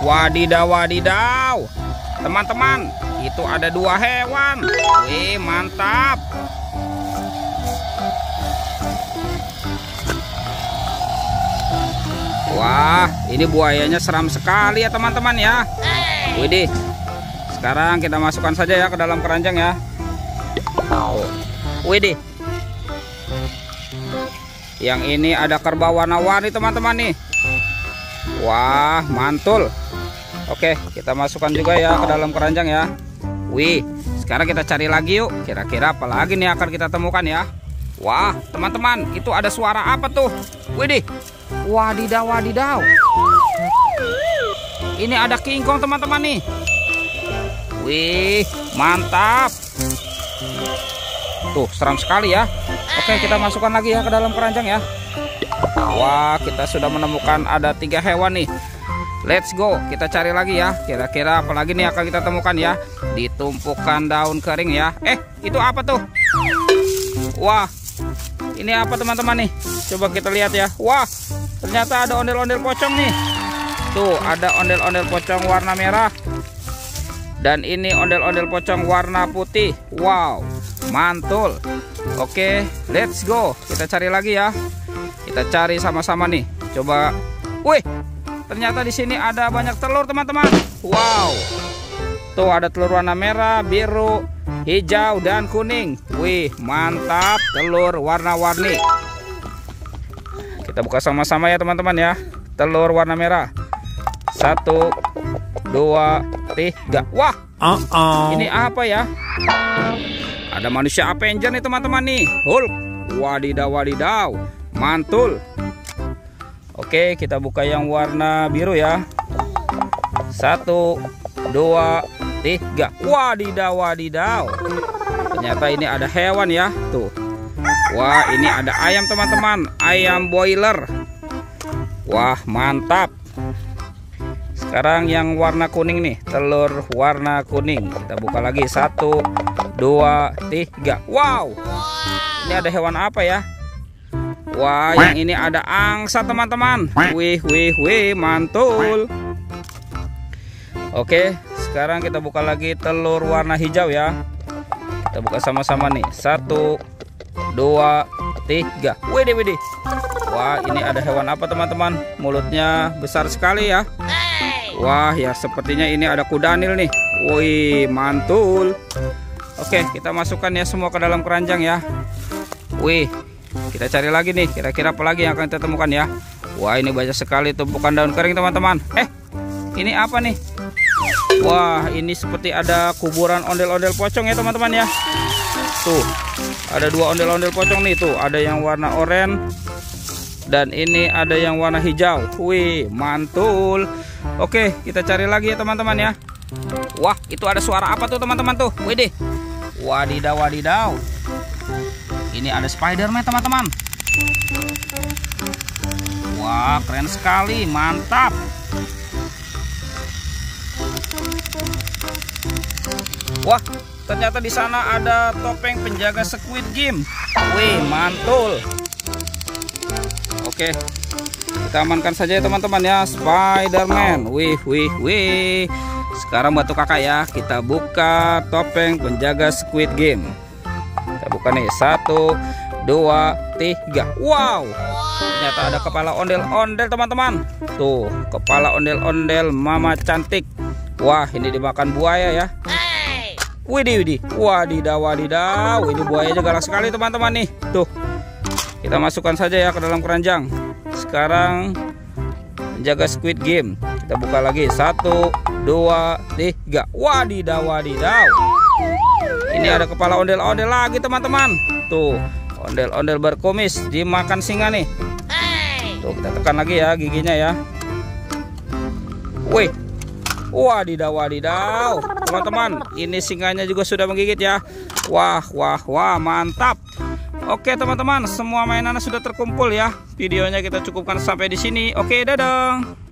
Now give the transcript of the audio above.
Wadidaw, wadidaw. Teman-teman, itu ada 2 hewan. Wih, mantap. Wah, ini buayanya seram sekali ya teman-teman ya. Widih. Sekarang kita masukkan saja ya ke dalam keranjang ya. Widih. Yang ini ada kerbau warna-warni teman-teman nih. Wah, mantul. Oke, kita masukkan juga ya ke dalam keranjang ya. Wih, sekarang kita cari lagi yuk. Kira-kira apa lagi nih akan kita temukan ya. Wah, teman-teman, itu ada suara apa tuh? Widih. Wadidaw, wadidaw. Ini ada kingkong teman-teman nih. Wih, mantap. Tuh, seram sekali ya. Oke, kita masukkan lagi ya ke dalam keranjang ya. Wah, kita sudah menemukan ada 3 hewan nih. Let's go, kita cari lagi ya. Kira-kira apa lagi nih akan kita temukan ya. Ditumpukan daun kering ya. Itu apa tuh? Wah, ini apa teman-teman nih? Coba kita lihat ya. Wah, ternyata ada ondel-ondel pocong nih. Tuh, ada ondel-ondel pocong warna merah. Dan ini ondel-ondel pocong warna putih. Wow, mantul. Oke, let's go. Kita cari lagi ya. Kita cari sama-sama nih. Coba. Wih, ternyata di sini ada banyak telur teman-teman. Wow. Tuh ada telur warna merah, biru, hijau, dan kuning. Wih, mantap. Telur warna-warni. Kita buka sama-sama ya teman-teman ya. Telur warna merah. 1, 2, 3. Wah, ini apa ya? Ada manusia Avenger nih teman-teman nih. Hulk. Wadidaw, wadidaw. Mantul. Oke, kita buka yang warna biru ya. 1, 2, 3. Wadidaw, wadidaw. Ternyata ini ada hewan ya. Tuh. Wah, ini ada ayam teman-teman. Ayam boiler. Wah, mantap. Sekarang yang warna kuning nih. Telur warna kuning. Kita buka lagi. 1, 2, 3. Wow. Ini ada hewan apa ya? Wah, yang ini ada angsa teman-teman. Wih, wih, wih, mantul. Oke, sekarang kita buka lagi telur warna hijau ya. Kita buka sama-sama nih. 1, 2, 3. Widih, widih. Wah, ini ada hewan apa teman-teman? Mulutnya besar sekali ya. Wah, ya sepertinya ini ada kudanil nih. Wih, mantul. Oke, kita masukkan ya semua ke dalam keranjang ya. Wih, kita cari lagi nih. Kira-kira apa lagi yang akan kita temukan ya. Wah, ini banyak sekali tumpukan daun kering teman-teman. Ini apa nih? Wah, ini seperti ada kuburan ondel-ondel pocong ya teman-teman ya. Tuh, ada 2 ondel-ondel pocong nih. Tuh, ada yang warna oranye dan ini ada yang warna hijau. Wih, mantul. Oke, kita cari lagi ya teman-teman ya. Wah, itu ada suara apa tuh teman-teman tuh? Widih. Wadidaw, wadidaw. Ini ada Spider-Man teman-teman. Wah, keren sekali, mantap. Wah, ternyata di sana ada topeng penjaga Squid Game. Wih, mantul. Oke, kita amankan saja ya teman-teman ya. Spider-Man. Wih, wih, wih. Sekarang bantu kakak ya. Kita buka topeng penjaga Squid Game. Kita buka nih. 1, 2, 3. Wow, ternyata ada kepala ondel-ondel teman-teman. Tuh, kepala ondel-ondel mama cantik. Wah, ini dimakan buaya ya. Widih, widih. Wadidaw, wadidaw. Ini buayanya galak sekali teman-teman nih. Tuh, kita masukkan saja ya ke dalam keranjang. Sekarang penjaga Squid Game. Kita buka lagi. 1, 2, 3. Wadidaw, wadidaw. Ini ada kepala ondel-ondel lagi teman-teman. Tuh, ondel-ondel berkumis dimakan singa nih. Tuh, kita tekan lagi ya giginya ya. Wih, wadidaw, wadidaw. Teman-teman, ini singanya juga sudah menggigit ya. Wah, wah, wah, mantap. Oke teman-teman, semua mainannya sudah terkumpul ya. Videonya kita cukupkan sampai di sini. Oke, dadah.